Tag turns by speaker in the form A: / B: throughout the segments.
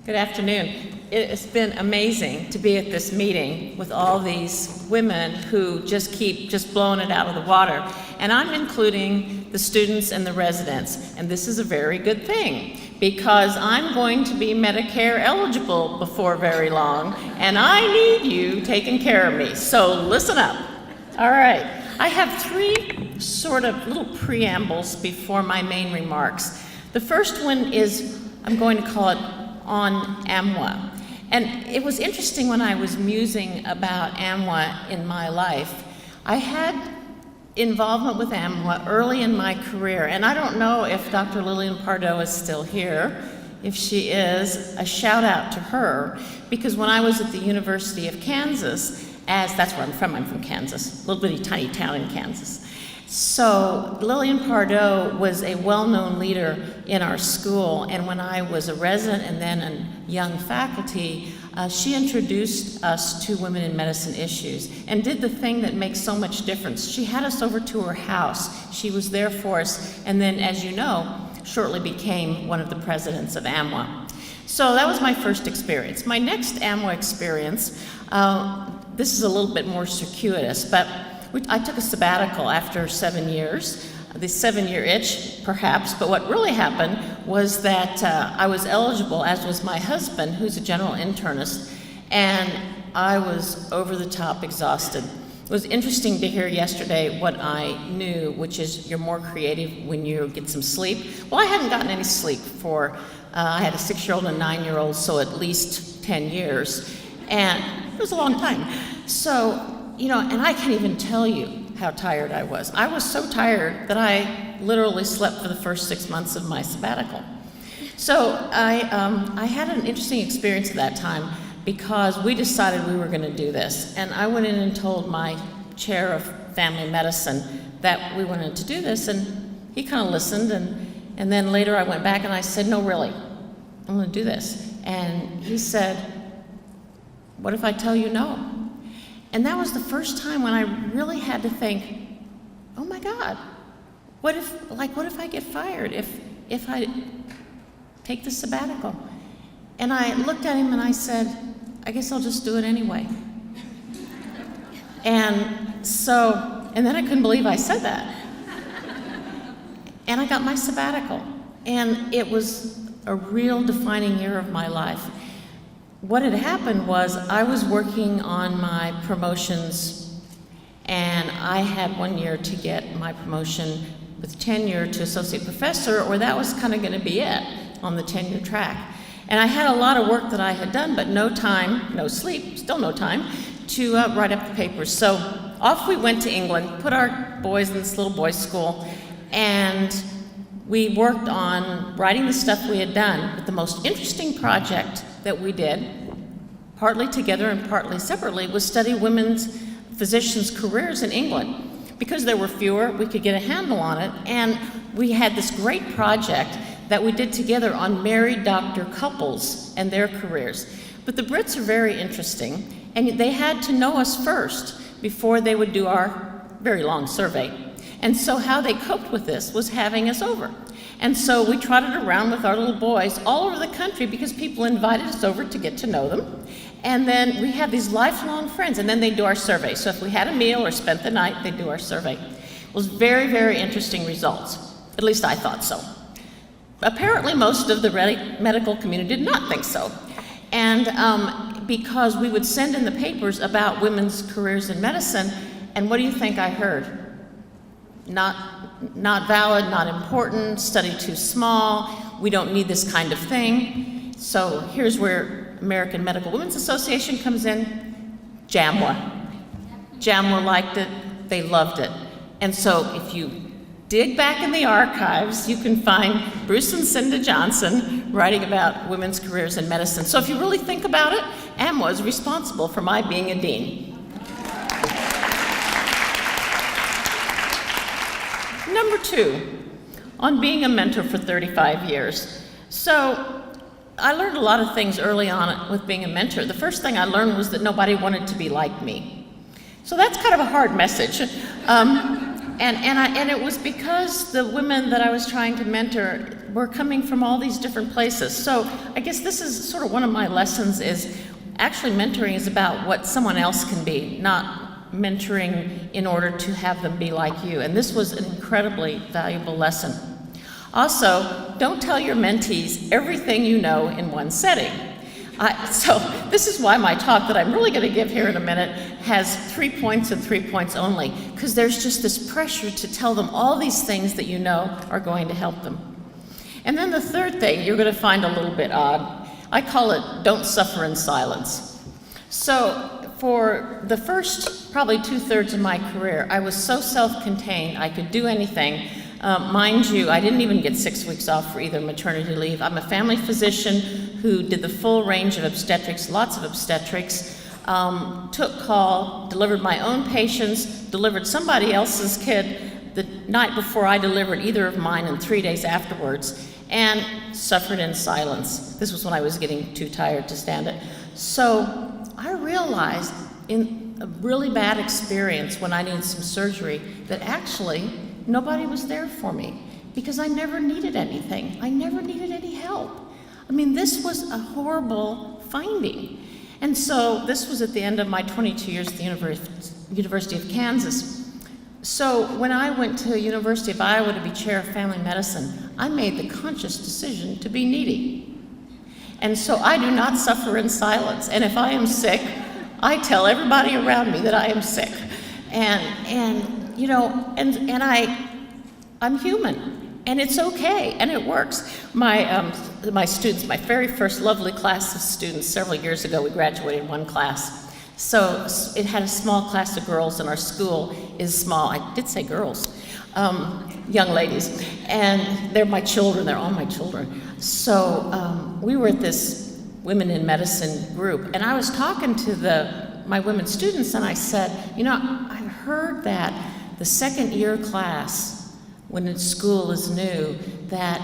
A: Good afternoon. It's been amazing to be at this meeting with all these women who just keep blowing it out of the water. And I'm including the students and the residents. And this is a very good thing because I'm going to be Medicare eligible before very long, and I need you taking care of me. So listen up. All right. I have three sort of little preambles before my main remarks. The first one is, I'm going to call it on AMWA. And it was interesting when I was musing about AMWA in my life. I had involvement with AMWA early in my career, and I don't know if Dr. Lillian Pardoe is still here. If she is, a shout out to her, because when I was at the University of Kansas, that's where I'm from Kansas, a little bitty tiny town in Kansas. So Lillian Pardoe was a well-known leader in our school, and when I was a resident and then a young faculty, she introduced us to women in medicine issues and did the thing that makes so much difference. She had us over to her house. She was there for us, and then, as you know, shortly became one of the presidents of AMWA. So that was my first experience. My next AMWA experience, this is a little bit more circuitous, but I took a sabbatical after 7 years, the 7-year itch, perhaps, but what really happened was that I was eligible, as was my husband, who's a general internist, and I was over the top exhausted. It was interesting to hear yesterday what I knew, which is you're more creative when you get some sleep. Well, I hadn't gotten any sleep for, I had a 6-year-old and a 9-year-old, so at least 10 years, and it was a long time. So, you know, and I can't even tell you how tired I was. I was so tired that I literally slept for the first 6 months of my sabbatical. So I had an interesting experience at that time because we decided we were going to do this. And I went in and told my chair of family medicine that we wanted to do this, and he kind of listened. And then later I went back and I said, no, really, I'm going to do this. And he said, what if I tell you no? And that was the first time when I really had to think, oh my God, what if I get fired if I take the sabbatical? And I looked at him and I said, I guess I'll just do it anyway. And then I couldn't believe I said that. And I got my sabbatical. And it was a real defining year of my life. What had happened was I was working on my promotions, and I had 1 year to get my promotion with tenure to associate professor, or that was kind of going to be it on the tenure track. And I had a lot of work that I had done, but no time, no sleep, still no time, to write up the papers. So off we went to England, put our boys in this little boys' school, and we worked on writing the stuff we had done. But the most interesting project that we did, partly together and partly separately, was study women's physicians' careers in England. Because there were fewer, we could get a handle on it, and we had this great project that we did together on married doctor couples and their careers. But the Brits are very interesting, and they had to know us first before they would do our very long survey. And so how they coped with this was having us over. And so we trotted around with our little boys all over the country because people invited us over to get to know them. And then we had these lifelong friends, and then they'd do our survey. So if we had a meal or spent the night, they'd do our survey. It was very, very interesting results. At least I thought so. Apparently most of the medical community did not think so. And because we would send in the papers about women's careers in medicine, and what do you think I heard? Not valid, not important, study too small, we don't need this kind of thing. So here's where American Medical Women's Association comes in, JAMWA. JAMWA liked it, they loved it. And so if you dig back in the archives, you can find Bruce and Cynda Johnson writing about women's careers in medicine. So if you really think about it, AMWA is responsible for my being a dean. Number 2, on being a mentor for 35 years. So I learned a lot of things early on with being a mentor. The first thing I learned was that nobody wanted to be like me. So that's kind of a hard message. And it was because the women that I was trying to mentor, we're coming from all these different places. So I guess this is sort of one of my lessons is actually mentoring is about what someone else can be, not mentoring in order to have them be like you. And this was an incredibly valuable lesson. Also, don't tell your mentees everything you know in one setting. So this is why my talk that I'm really going to give here in a minute has 3 points and 3 points only, because there's just this pressure to tell them all these things that you know are going to help them. And then the third thing you're going to find a little bit odd. I call it don't suffer in silence. So for the first probably 2/3 of my career, I was so self-contained I could do anything. Mind you, I didn't even get 6 weeks off for either maternity leave. I'm a family physician who did the full range of obstetrics, lots of obstetrics, took call, delivered my own patients, delivered somebody else's kid the night before I delivered either of mine and 3 days afterwards, and suffered in silence. This was when I was getting too tired to stand it. So I realized in a really bad experience when I needed some surgery that actually nobody was there for me because I never needed anything. I never needed any help. I mean, this was a horrible finding. And so this was at the end of my 22 years at the University of Kansas. So when I went to University of Iowa to be chair of family medicine, I made the conscious decision to be needy. And so I do not suffer in silence. And if I am sick, I tell everybody around me that I am sick. And you know, I'm human, and it's okay, and it works. My students, my very first lovely class of students several years ago, we graduated one class. So it had a small class of girls, and our school is small. I did say girls, young ladies, and they're my children, they're all my children. So we were at this Women in Medicine group, and I was talking to my women students, and I said, you know, I've heard that the second year class, when school is new, that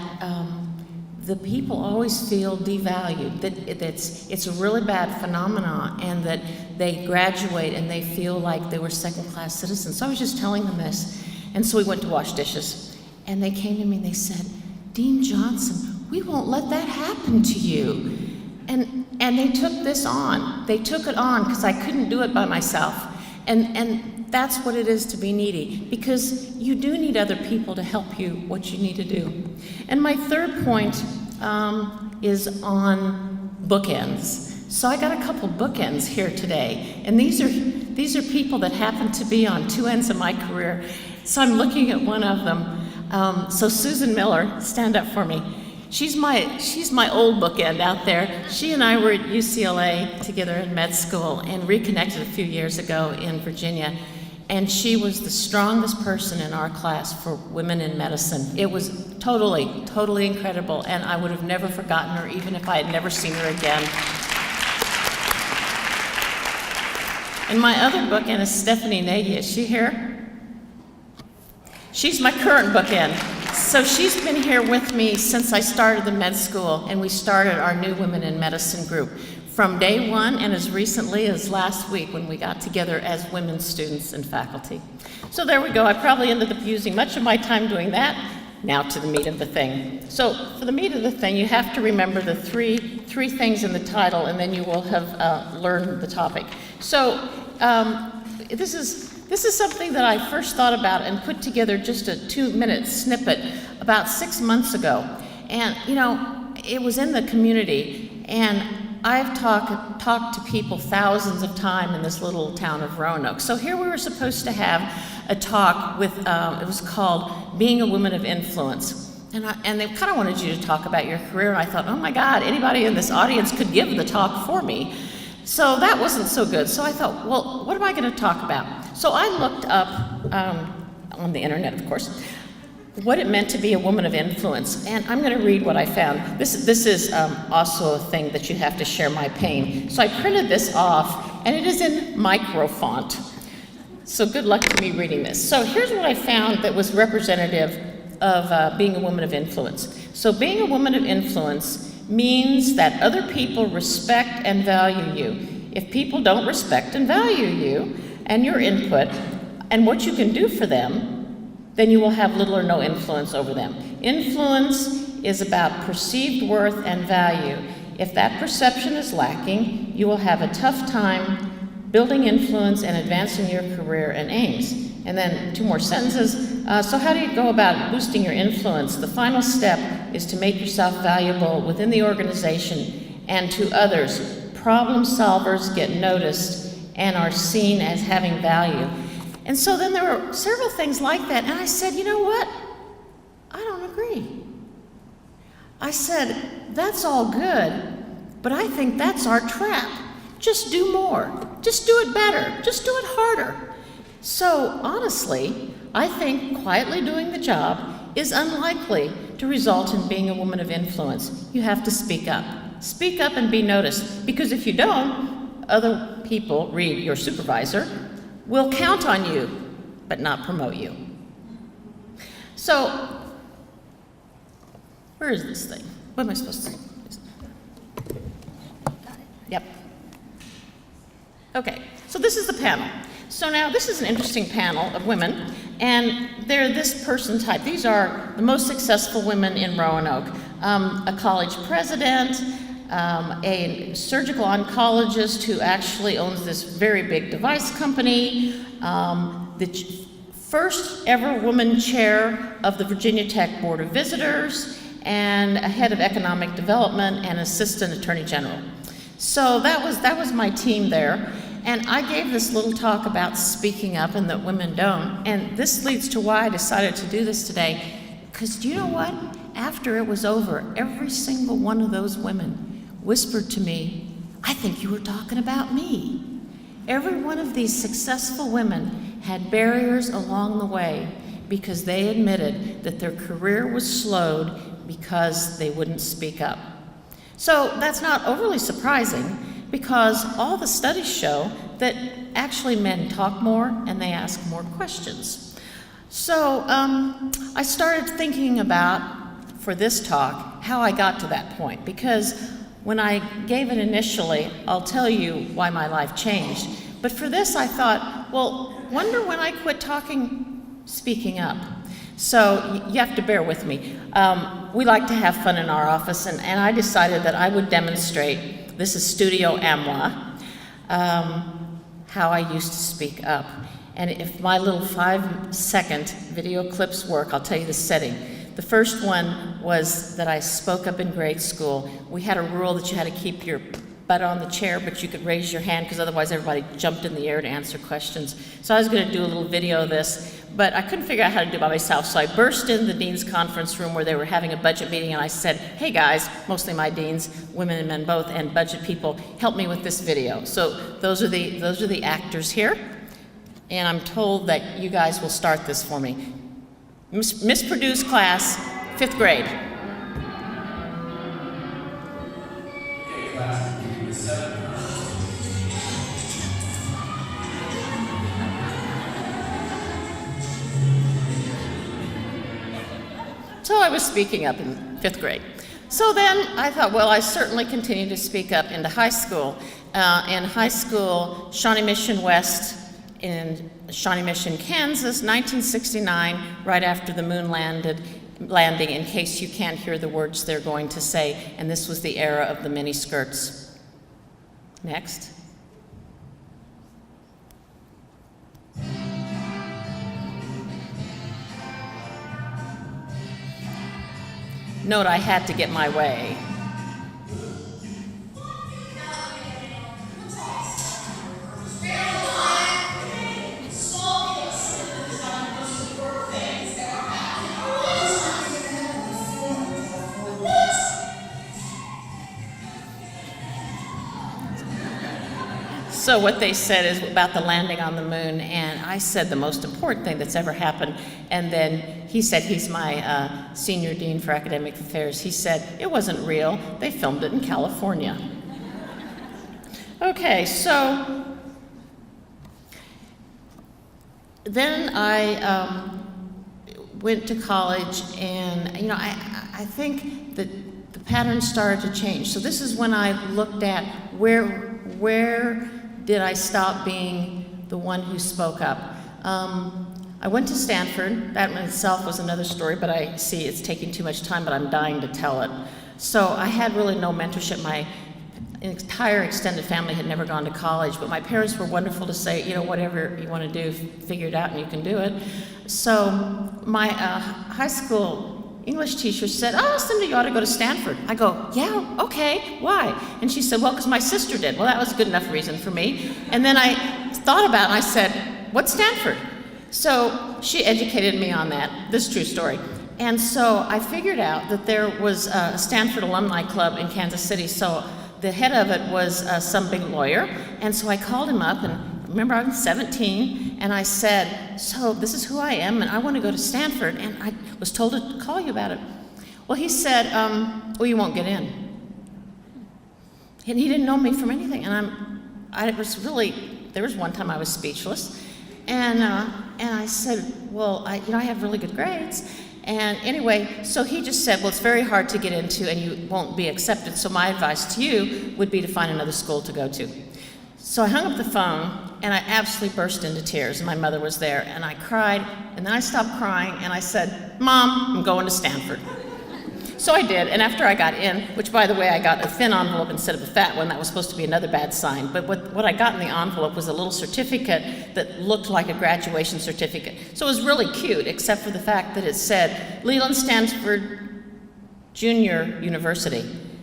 A: the people always feel devalued, that it's a really bad phenomenon, and that they graduate and they feel like they were second-class citizens. So I was just telling them this, and so we went to wash dishes, and they came to me and they said, Dean Johnson, we won't let that happen to you. And they took this on. They took it on because I couldn't do it by myself. And that's what it is to be needy, because you do need other people to help you what you need to do. And my third point is on bookends. So I got a couple bookends here today, and these are people that happen to be on two ends of my career. So I'm looking at one of them. So Susan Miller, stand up for me. She's my old bookend out there. She and I were at UCLA together in med school and reconnected a few years ago in Virginia. And she was the strongest person in our class for women in medicine. It was totally, totally incredible, and I would have never forgotten her even if I had never seen her again. And my other bookend is Stephanie Nagy. Is she here? She's my current bookend. So she's been here with me since I started the med school, and we started our new Women in Medicine group from day one, and as recently as last week when we got together as women students and faculty. So there we go. I probably ended up using much of my time doing that. Now to the meat of the thing. So for the meat of the thing, you have to remember the three things in the title, and then you will have learned the topic. So this is something that I first thought about and put together just a 2-minute snippet about 6 months ago. And you know, it was in the community, and I've talked to people thousands of times in this little town of Roanoke. So here we were supposed to have a talk with, it was called Being a Woman of Influence. And they kind of wanted you to talk about your career, and I thought, oh my God, anybody in this audience could give the talk for me. So that wasn't so good. So I thought, well, what am I going to talk about? So I looked up, on the internet, of course, what it meant to be a woman of influence. And I'm going to read what I found. This is also a thing that you have to share my pain. So I printed this off, and it is in micro font. So good luck to me reading this. So here's what I found that was representative of being a woman of influence. So being a woman of influence means that other people respect and value you. If people don't respect and value you and your input and what you can do for them, then you will have little or no influence over them. Influence is about perceived worth and value. If that perception is lacking, you will have a tough time building influence and advancing your career and aims. And then 2 more sentences. So how do you go about boosting your influence? The final step is to make yourself valuable within the organization and to others. Problem solvers get noticed and are seen as having value. And so then there were several things like that, and I said, you know what? I don't agree. I said, that's all good, but I think that's our trap. Just do more. Just do it better. Just do it harder. So honestly, I think quietly doing the job is unlikely to result in being a woman of influence. You have to speak up. Speak up and be noticed, because if you don't, other people, read your supervisor, will count on you, but not promote you. So, where is this thing? What am I supposed to say? Yep. Okay, so this is the panel. So now this is an interesting panel of women, and they're this person type. These are the most successful women in Roanoke. A college president, a surgical oncologist who actually owns this very big device company, the first ever woman chair of the Virginia Tech Board of Visitors, and a head of economic development and assistant attorney general. So that was my team there. And I gave this little talk about speaking up and that women don't. And this leads to why I decided to do this today. Because do you know what? After it was over, every single one of those women whispered to me, I think you were talking about me. Every one of these successful women had barriers along the way because they admitted that their career was slowed because they wouldn't speak up. So that's not overly surprising, because all the studies show that actually men talk more and they ask more questions. So I started thinking about, for this talk, how I got to that point, because when I gave it initially, I'll tell you why my life changed. But for this I thought, well, wonder when I quit speaking up. So you have to bear with me. We like to have fun in our office, and I decided that I would demonstrate. This is Studio Amwa, how I used to speak up. And if my little 5-second video clips work, I'll tell you the setting. The first one was that I spoke up in grade school. We had a rule that you had to keep your butt on the chair, but you could raise your hand because otherwise everybody jumped in the air to answer questions. So I was going to do a little video of this, but I couldn't figure out how to do it by myself. So I burst in the dean's conference room where they were having a budget meeting, and I said, hey guys, mostly my deans, women and men both, and budget people, help me with this video. So those are the actors here, and I'm told that you guys will start this for me. Misproduced class, 5th grade.
B: Okay, class.
A: So I was speaking up in 5th grade. So then I thought, well, I certainly continue to speak up into high school. In high school, Shawnee Mission West in Shawnee Mission, Kansas, 1969, right after the moon landing, in case you can't hear the words they're going to say, and this was the era of the mini skirts. Next. Note I had to get my way. So what they said is about the landing on the moon, and I said the most important thing that's ever happened, and then he said, he's my senior dean for academic affairs, he said, it wasn't real, they filmed it in California. Okay, so then I went to college, and you know, I think that the pattern started to change. So this is when I looked at where did I stop being the one who spoke up. I went to Stanford. That in itself was another story, but I see it's taking too much time, but I'm dying to tell it. So I had really no mentorship. My entire extended family had never gone to college, but my parents were wonderful to say, you know, whatever you want to do, figure it out and you can do it. So my high school English teacher said, oh, Cynda, you ought to go to Stanford. I go, yeah, okay, why? And she said, well, because my sister did. Well, that was a good enough reason for me. And then I thought about it and I said, what's Stanford? So she educated me on that. This is a true story. And so I figured out that there was a Stanford Alumni Club in Kansas City. So the head of it was some big lawyer. And so I called him up, and remember I was 17, and I said, so this is who I am, and I want to go to Stanford, and I was told to call you about it. Well, he said, well, you won't get in. And he didn't know me from anything, and there was one time I was speechless. And I said, well, I have really good grades. And anyway, so he just said, well, it's very hard to get into and you won't be accepted, so my advice to you would be to find another school to go to. So I hung up the phone and I absolutely burst into tears, and my mother was there, and I cried, and then I stopped crying and I said, Mom, I'm going to Stanford. So I did, and after I got in, which by the way, I got a thin envelope instead of a fat one, that was supposed to be another bad sign, but what I got in the envelope was a little certificate that looked like a graduation certificate. So it was really cute, except for the fact that it said, Leland Stanford Junior University.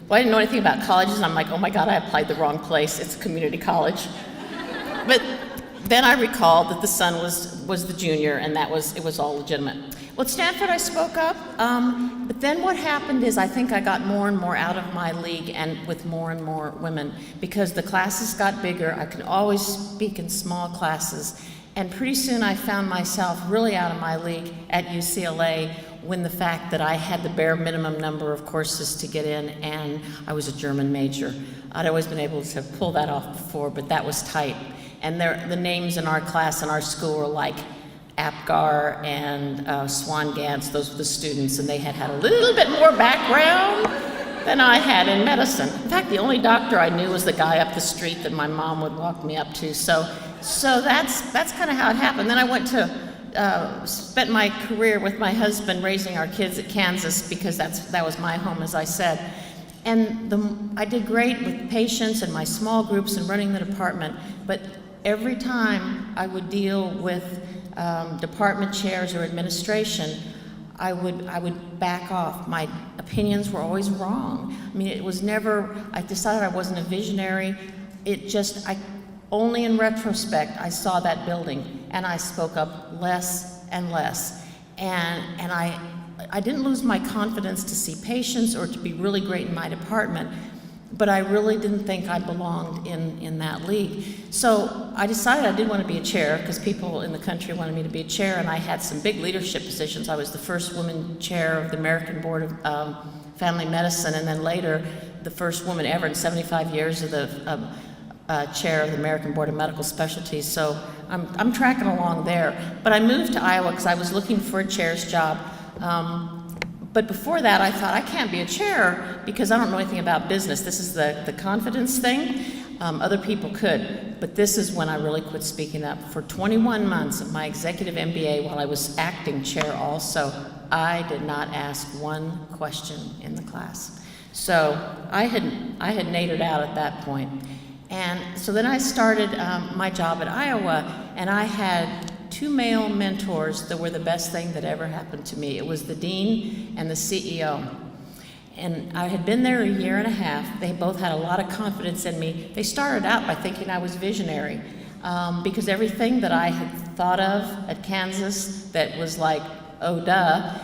A: Well, I didn't know anything about colleges, and I'm like, oh my God, I applied the wrong place, it's a community college. But then I recalled that the son was the junior, and it was all legitimate. Well, at Stanford, I spoke up, but then what happened is I think I got more and more out of my league and with more and more women, because the classes got bigger. I could always speak in small classes, and pretty soon I found myself really out of my league at UCLA when the fact that I had the bare minimum number of courses to get in, and I was a German major. I'd always been able to pull that off before, but that was tight. And the names in our class and our school were like Apgar and Swan Gantz. Those were the students, and they had a little bit more background than I had in medicine. In fact, the only doctor I knew was the guy up the street that my mom would walk me up to. So that's kind of how it happened. Then I went to spent my career with my husband raising our kids at Kansas, because that was my home, as I said. And I did great with patients and my small groups and running the department, but every time I would deal with department chairs or administration, I would back off. My opinions were always wrong. I mean, it was never, I decided I wasn't a visionary. Only in retrospect, I saw that building, and I spoke up less and less. And I didn't lose my confidence to see patients or to be really great in my department, but I really didn't think I belonged in that league. So I decided I did want to be a chair, because people in the country wanted me to be a chair, and I had some big leadership positions. I was the first woman chair of the American Board of Family Medicine, and then later the first woman ever in 75 years of the chair of the American Board of Medical Specialties. So I'm tracking along there. But I moved to Iowa because I was looking for a chair's job. But before that, I thought, I can't be a chair because I don't know anything about business. This is the confidence thing. Other people could, but this is when I really quit speaking up. For 21 months of my executive MBA, while I was acting chair also, I did not ask one question in the class. So I had nadered out at that point. And so then I started my job at Iowa, and I had 2 male mentors that were the best thing that ever happened to me. It was the dean and the CEO. And I had been there a year and a half. They both had a lot of confidence in me. They started out by thinking I was visionary, because everything that I had thought of at Kansas that was like, oh duh,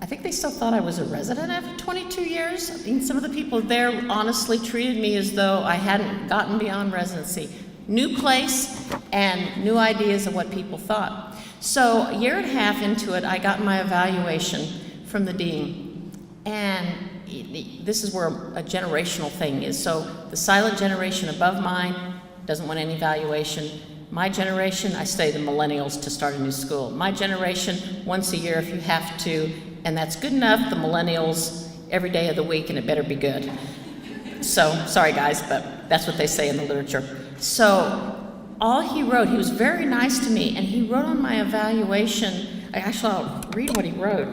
A: I think they still thought I was a resident after 22 years. I mean, some of the people there honestly treated me as though I hadn't gotten beyond residency. New place and new ideas of what people thought. So a year and a half into it, I got my evaluation from the dean. And this is where a generational thing is. So the silent generation above mine doesn't want any evaluation. My generation, I study the millennials to start a new school. My generation, once a year if you have to, and that's good enough. The millennials, every day of the week, and it better be good. So, sorry guys, but that's what they say in the literature. So all he wrote, he was very nice to me, and he wrote on my evaluation, I'll read what he wrote.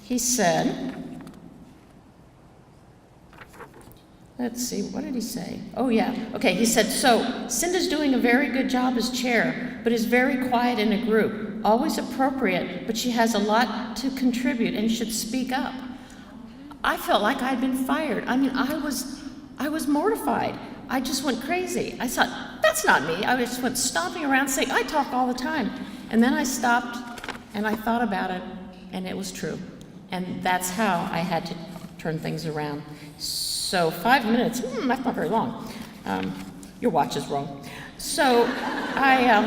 A: He said, let's see, what did he say? Oh yeah, okay, he said, so Cynda's doing a very good job as chair, but is very quiet in a group, always appropriate, but she has a lot to contribute and should speak up. I felt like I'd been fired. I mean, I was mortified. I just went crazy. I thought, that's not me. I just went stomping around saying, I talk all the time. And then I stopped and I thought about it, and it was true. And that's how I had to turn things around. So 5 minutes, that's not very long. Your watch is wrong. So I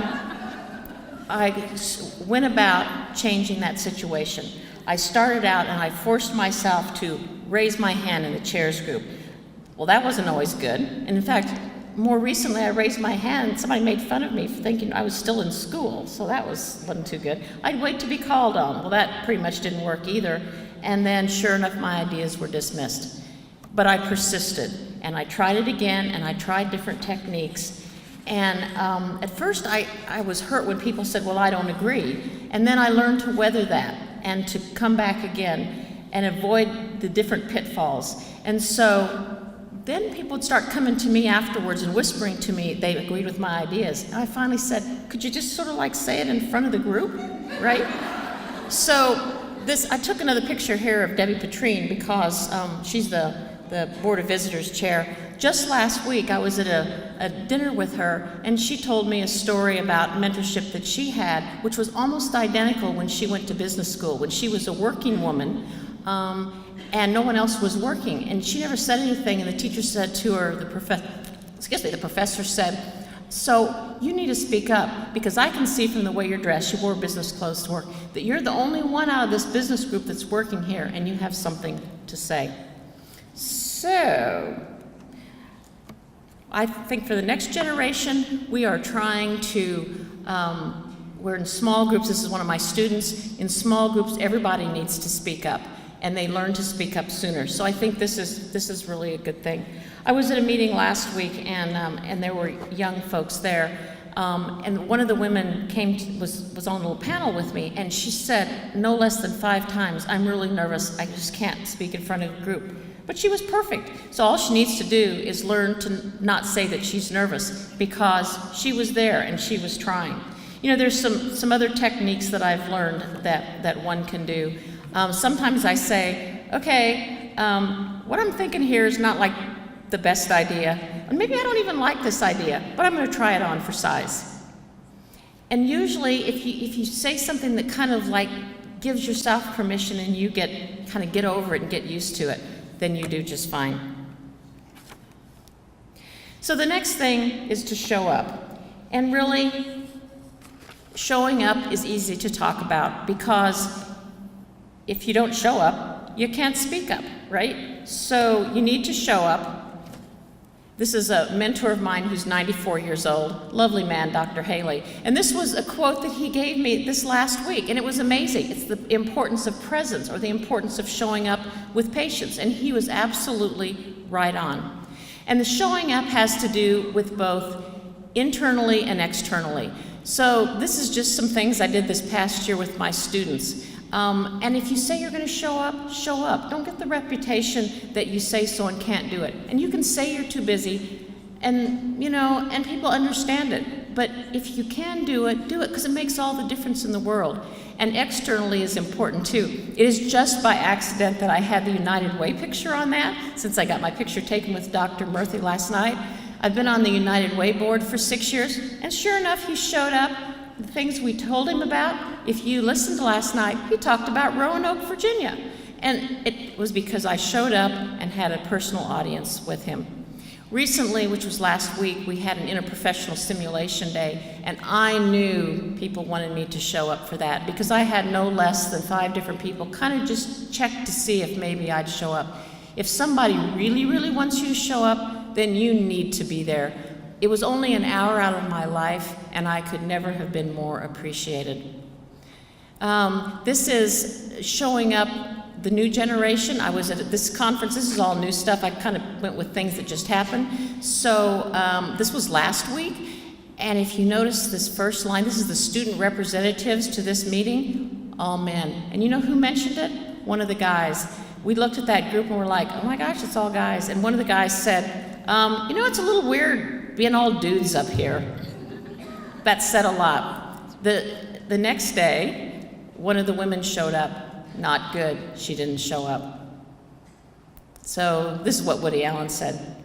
A: went about changing that situation. I started out and I forced myself to raise my hand in the chairs group. Well, that wasn't always good. And in fact, more recently I raised my hand. Somebody made fun of me for thinking I was still in school, so that wasn't too good. I'd wait to be called on. Well, that pretty much didn't work either. And then sure enough, my ideas were dismissed. But I persisted, and I tried it again, and I tried different techniques. And at first I was hurt when people said, well, I don't agree. And then I learned to weather that and to come back again and avoid the different pitfalls. And so then people would start coming to me afterwards and whispering to me they agreed with my ideas. And I finally said, could you just sort of like say it in front of the group, right? So I took another picture here of Debbie Petrine because she's the Board of Visitors chair. Just last week I was at a dinner with her, and she told me a story about mentorship that she had, which was almost identical when she went to business school, when she was a working woman, and no one else was working. And she never said anything, and the teacher said to her, the professor said, so you need to speak up, because I can see from the way you're dressed, you wore business clothes to work, that you're the only one out of this business group that's working here, and you have something to say. So, I think for the next generation, we are trying to, we're in small groups. This is one of my students. In small groups, everybody needs to speak up, and they learn to speak up sooner. So I think this is really a good thing. I was at a meeting last week, and there were young folks there, and one of the women was on a little panel with me, and she said no less than 5 times, I'm really nervous, I just can't speak in front of a group. But she was perfect. So all she needs to do is learn to not say that she's nervous, because she was there and she was trying. You know, there's some other techniques that I've learned that one can do. Sometimes I say, okay, what I'm thinking here is not like the best idea, and maybe I don't even like this idea, but I'm going to try it on for size. And usually if you say something that kind of like gives yourself permission and you kind of get over it and get used to it, then you do just fine. So the next thing is to show up. And really, showing up is easy to talk about, because if you don't show up, you can't speak up, right? So you need to show up. This is a mentor of mine who's 94 years old, lovely man, Dr. Haley. And this was a quote that he gave me this last week, and it was amazing. It's the importance of presence, or the importance of showing up with patients, and he was absolutely right on. And the showing up has to do with both internally and externally. So this is just some things I did this past year with my students. And if you say you're going to show up, show up. Don't get the reputation that you say so and can't do it. And you can say you're too busy, and and people understand it. But if you can do it, because it makes all the difference in the world. And externally is important too. It is just by accident that I had the United Way picture on that, since I got my picture taken with Dr. Murthy last night. I've been on the United Way board for 6 years, and sure enough, he showed up. The things we told him about, if you listened last night, he talked about Roanoke, Virginia. And it was because I showed up and had a personal audience with him. Recently, which was last week, we had an interprofessional simulation day, and I knew people wanted me to show up for that, because I had no less than 5 different people kind of just check to see if maybe I'd show up. If somebody really, really wants you to show up, then you need to be there. It was only an hour out of my life, and I could never have been more appreciated. This is showing up the new generation. I was at this conference, this is all new stuff. I kind of went with things that just happened. So this was last week, and if you notice this first line, this is the student representatives to this meeting, all men. And you know who mentioned it? One of the guys. We looked at that group and we're like, oh my gosh, it's all guys. And one of the guys said, you know, it's a little weird being all dudes up here. That said a lot. The next day, one of the women showed up. Not good, she didn't show up. So this is what Woody Allen said.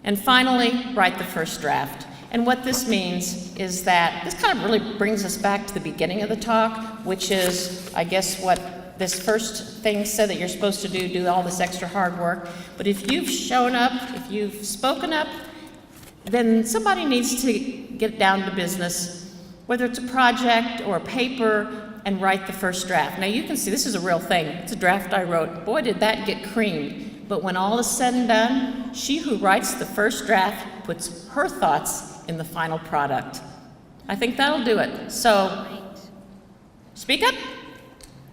A: And finally, write the first draft. And what this means is that this kind of really brings us back to the beginning of the talk, which is, I guess, what this first thing said that you're supposed to do all this extra hard work. But if you've shown up, if you've spoken up, then somebody needs to get down to business, whether it's a project or a paper, and write the first draft. Now you can see this is a real thing. It's a draft I wrote. Boy, did that get creamed. But when all is said and done, she who writes the first draft puts her thoughts in the final product. I think that'll do it. So, speak up,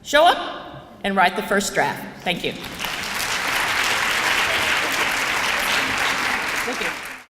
A: show up, and write the first draft. Thank you. Thank you.